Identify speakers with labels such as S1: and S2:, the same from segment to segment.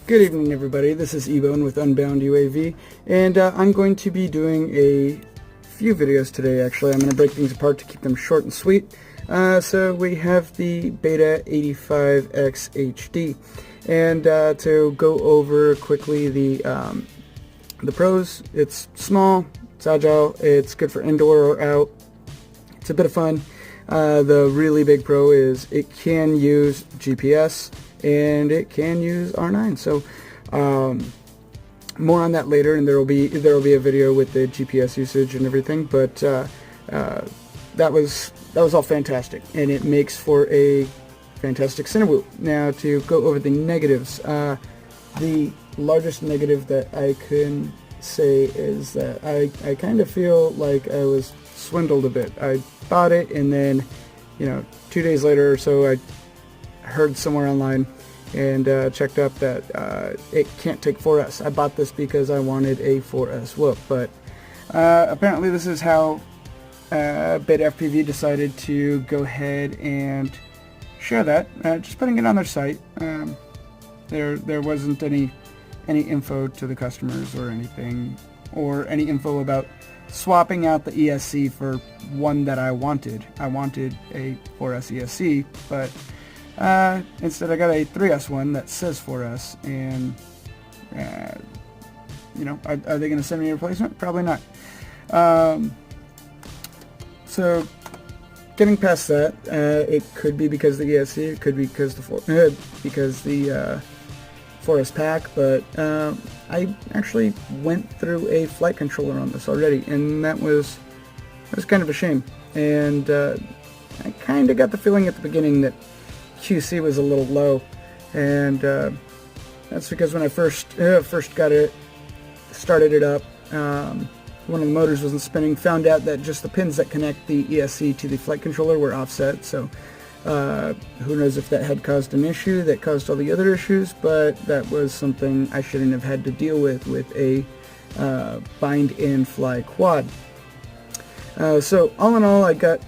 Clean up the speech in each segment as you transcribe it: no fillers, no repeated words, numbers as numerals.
S1: Good evening, everybody. This is Ebone with UnboundUAV, and I'm going to be doing a few videos today. Actually, I'm going to break things apart to keep them short and sweet. So we have the Beta85x HD, and to go over quickly the pros. It's small, it's agile, it's good for indoor or out. It's a bit of fun. The really big pro is it can use GPS. And it can use R9. So more on that later, and there will be a video with the GPS usage and everything. But that was all fantastic, and it makes for a fantastic Cine. Now to go over the negatives, the largest negative that I can say is that I kind of feel like I was swindled a bit. I bought it, and then 2 days later or so I heard somewhere online and checked up that it can't take 4S. I bought this because I wanted a 4S whoop, but apparently this is how BetaFPV decided to go ahead and share that, just putting it on their site. There wasn't any info to the customers or anything, or any info about swapping out the ESC for one that I wanted. I wanted a 4S ESC, but instead I got a 3S one that says 4S, and are they going to send me a replacement? Probably not. So getting past that, it could be because the ESC, it could be because the 4S pack, but I actually went through a flight controller on this already, and that was kind of a shame. And I kind of got the feeling at the beginning that QC was a little low, and that's because when I first got it, started it up, one of the motors wasn't spinning. Found out that just the pins that connect the ESC to the flight controller were offset, so who knows if that had caused an issue that caused all the other issues, but that was something I shouldn't have had to deal with a bind and fly quad. So all in all, I got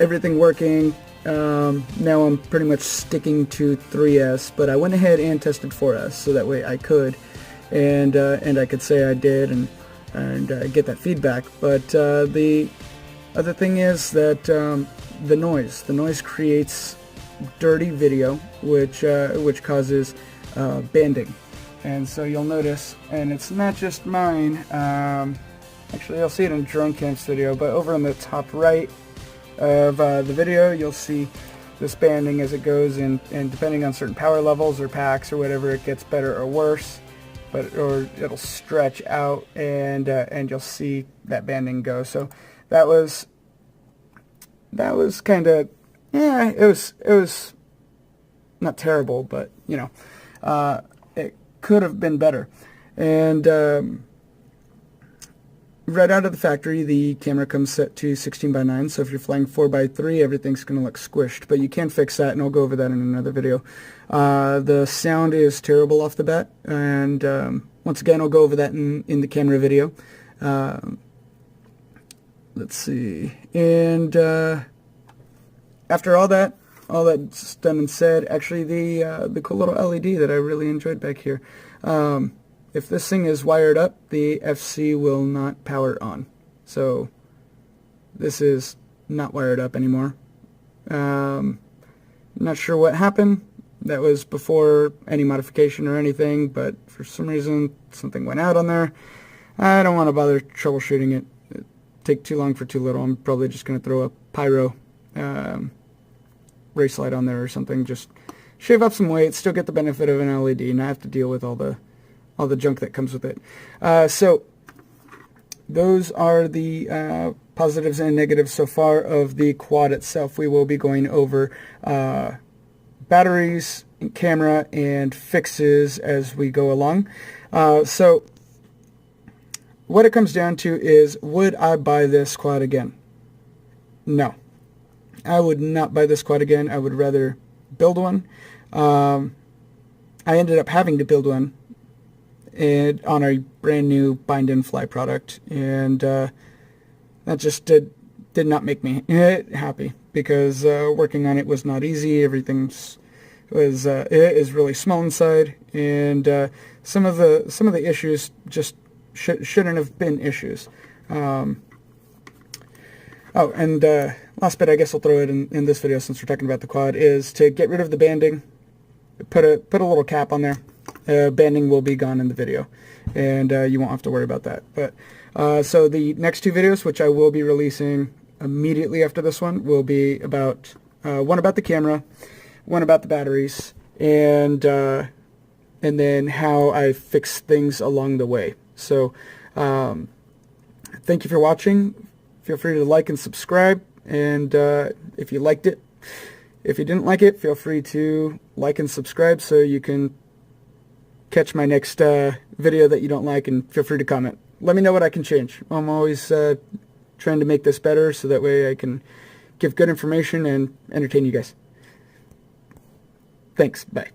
S1: everything working. Now I'm pretty much sticking to 3S, but I went ahead and tested 4S so that way I could, and I could say I did and get that feedback. But the other thing is that the noise creates dirty video, which causes banding, and so you'll notice, and it's not just mine. Actually, you'll see it in Drone Camp's video, but over on the top right of the video, you'll see this banding as it goes, and depending on certain power levels or packs or whatever, it gets better or worse, or it'll stretch out, and you'll see that banding go. So that was kind of, it was not terrible, but it could have been better. And right out of the factory, the camera comes set to 16:9, so if you're flying 4:3, everything's going to look squished, but you can fix that, and I'll go over that in another video. The sound is terrible off the bat, and once again, I'll go over that in the camera video. Let's see, and after all that's done and said, actually the cool little LED that I really enjoyed back here, if this thing is wired up, the FC will not power on. So this is not wired up anymore. Not sure what happened. That was before any modification or anything, but for some reason something went out on there. I don't want to bother troubleshooting it. It'd take too long for too little. I'm probably just going to throw a Pyro race light on there or something. Just shave up some weight, still get the benefit of an LED, and not have to deal with all the junk that comes with it. So those are the positives and negatives so far of the quad itself. We will be going over batteries, and camera, and fixes as we go along. So what it comes down to is, would I buy this quad again? No. I would not buy this quad again. I would rather build one. I ended up having to build one on a brand new bind and fly product, and that just did not make me happy, because working on it was not easy. Everything's it is really small inside, and some of the issues just shouldn't have been issues. Oh, and last bit, I guess I'll throw it in this video since we're talking about the quad, is to get rid of the banding. Put a little cap on there. Banding will be gone in the video, and you won't have to worry about that. But so the next two videos, which I will be releasing immediately after this one, will be about one about the camera, one about the batteries, and then how I fix things along the way. So thank you for watching. Feel free to like and subscribe, and if you liked it. If you didn't like it, feel free to like and subscribe so you can catch my next video that you don't like, and feel free to comment. Let me know what I can change. I'm always trying to make this better so that way I can give good information and entertain you guys. Thanks. Bye.